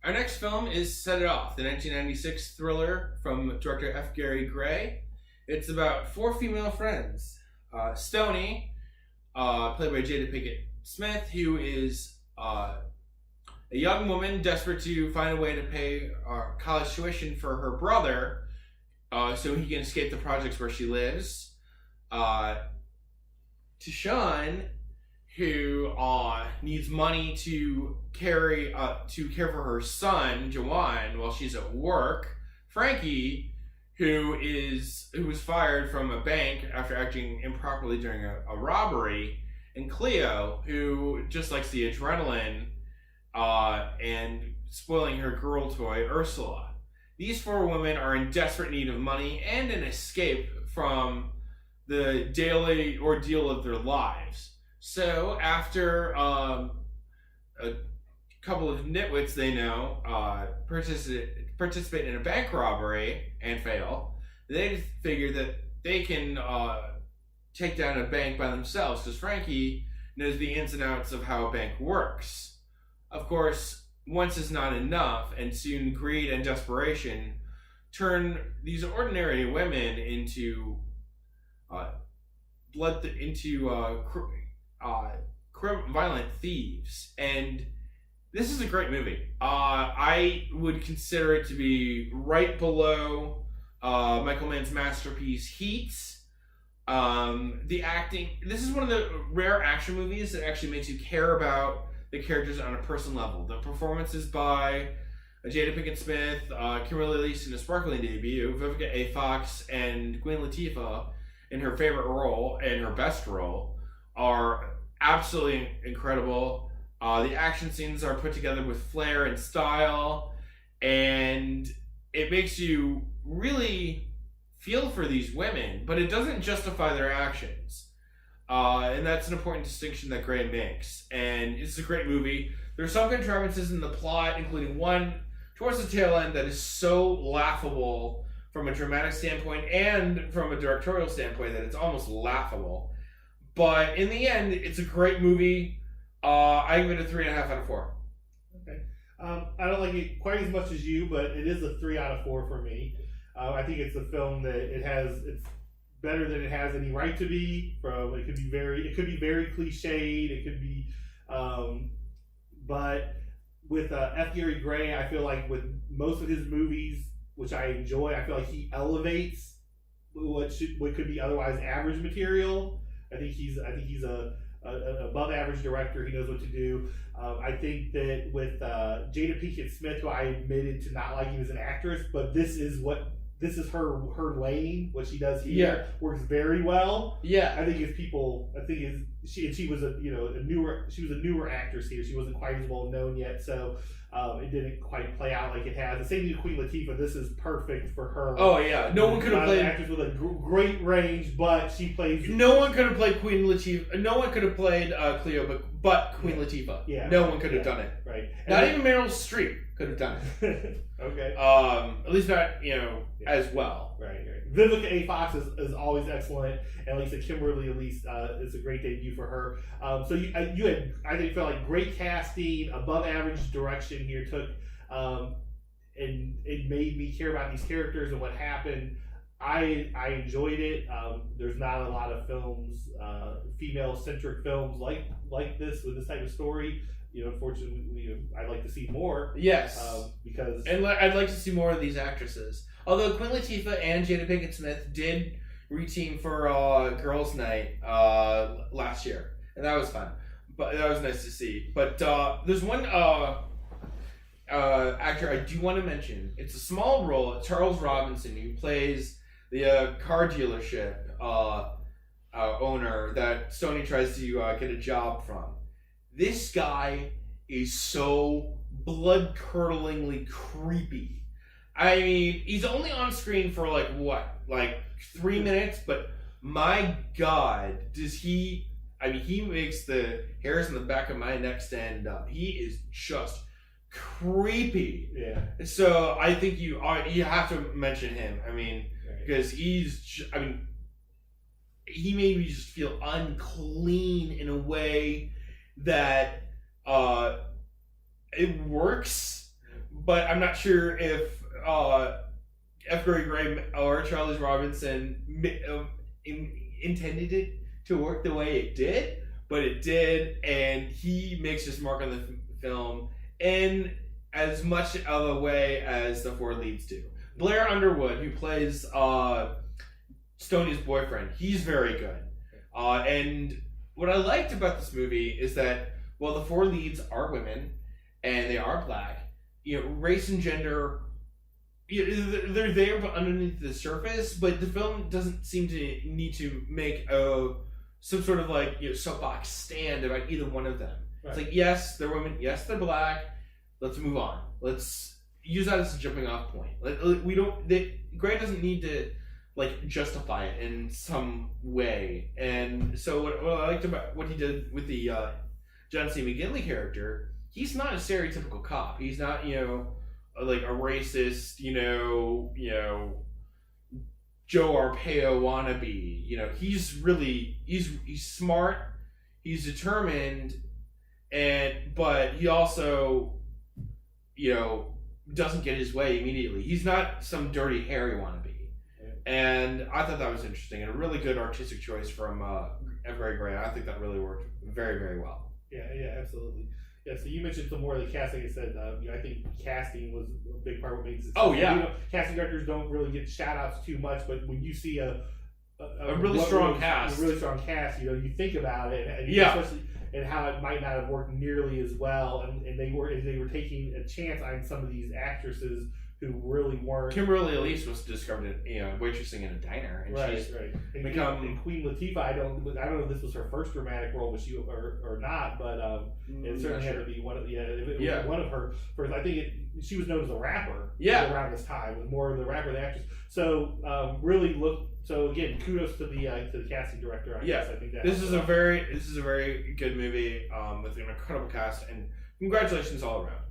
Our next film is Set It Off, the 1996 thriller from director F. Gary Gray. It's about four female friends. Stoney, played by Jada Pinkett Smith, who is a young woman desperate to find a way to pay college tuition for her brother so he can escape the projects where she lives. Tashawn, who needs money to care for her son Jawan while she's at work. Frankie, who was fired from a bank after acting improperly during a robbery, and Cleo, who just likes the adrenaline and spoiling her girl toy Ursula. These four women are in desperate need of money and an escape from the daily ordeal of their lives. So after a couple of nitwits they know participate in a bank robbery and fail, they figure that they can take down a bank by themselves because Frankie knows the ins and outs of how a bank works. Of course, once is not enough, and soon greed and desperation turn these ordinary women into violent thieves. And this is a great movie. I would consider it to be right below Michael Mann's masterpiece Heat. The acting, this is one of the rare action movies that actually makes you care about the characters on a personal level. The performances by Jada Pinkett Smith, Kimberly Elise in a sparkling debut, Vivica A. Fox, and Queen Latifah in her favorite role and her best role are absolutely incredible. The action scenes are put together with flair and style, and it makes you really feel for these women, but it doesn't justify their actions. And that's an important distinction that Gray makes. And it's a great movie. There's some contrivances in the plot, including one towards the tail end that is so laughable from a dramatic standpoint and from a directorial standpoint that it's almost laughable. But in the end, it's a great movie. I give it a 3.5 out of 4. Okay. I don't like it quite as much as you, but it is a 3 out of 4 for me. I think it's a film that it's better than it has any right to be. It could be very cliched. It could be, but with F. Gary Gray, I feel like with most of his movies, which I enjoy, I feel like he elevates what could be otherwise average material. I think he's a above average director. He knows what to do. I think that with Jada Pinkett Smith, who I admitted to not liking as an actress, but this is her lane. What she does here works very well. Yeah, I think she was a newer actress here. She wasn't quite as well known yet, so it didn't quite play out like it has. The same thing with Queen Latifah. This is perfect for her. Oh yeah, no one could have played an actress with a great range, but she plays. No one could have played Queen Latifah. No one could have played Cleo, but Queen Latifah. Yeah, no one could have done it. Right. Not even Meryl Streep could have done it. Okay. At least not as well. Right. Vivica A. Fox is always excellent, and like I said, Kimberly Elise is a great debut for her. So you had, I think, felt like great casting, above average direction here took, and it made me care about these characters and what happened. I enjoyed it. There's not a lot of films, female centric films like this with this type of story. Unfortunately, I'd like to see more. Yes, and I'd like to see more of these actresses. Although Queen Latifah and Jada Pinkett Smith did reteam for Girls' Night last year, and that was fun. But that was nice to see. But there's one actor I do want to mention. It's a small role. Charles Robinson, who plays the car dealership owner that Sony tries to get a job from. This guy is so blood-curdlingly creepy. I mean, he's only on screen for like 3 minutes, but my God, he makes the hairs on the back of my neck stand up. He is just creepy. Yeah. So I think you have to mention him. I mean, because he made me just feel unclean in a way that it works, but I'm not sure if F. Gary Gray or Charles Robinson intended it to work the way it did, but it did, and he makes his mark on the film in as much of a way as the four leads do. Blair Underwood, who plays Stoney's boyfriend, he's very good. And what I liked about this movie is that, well, the four leads are women, and they are black. Race and gender, they're there but underneath the surface, but the film doesn't seem to need to make some sort of soapbox stand about either one of them. Right. It's like, yes, they're women, yes, they're black, let's move on. Let's use that as a jumping off point. Gray doesn't need to justify it in some way. And so what I liked about what he did with the John C. McGinley character, he's not a stereotypical cop. He's not, a racist, Joe Arpaio wannabe. He's smart, he's determined, but he also, doesn't get his way immediately. He's not some dirty Harry wannabe. And I thought that was interesting and a really good artistic choice from F. Gary Gray. I think that really worked very, very well. Yeah, absolutely. Yeah, so you mentioned some more of the casting. I said, I think casting was a big part of what makes it. Oh, yeah. Casting directors don't really get shout-outs too much, but when you see a really strong cast, you think about it, and especially and how it might not have worked nearly as well, and they were taking a chance on some of these actresses who really weren't. Kimberly Elise was discovered, waitressing in a diner, and she's And become Queen Latifah. I don't know if this was her first dramatic role, but or not, but it certainly had to be one of was one of her first. I think she was known as a rapper. Around this time, was more of the rapper than actress. So really look. So again, kudos to the casting director. I guess I think that this is a very good movie with an incredible cast, and congratulations all around.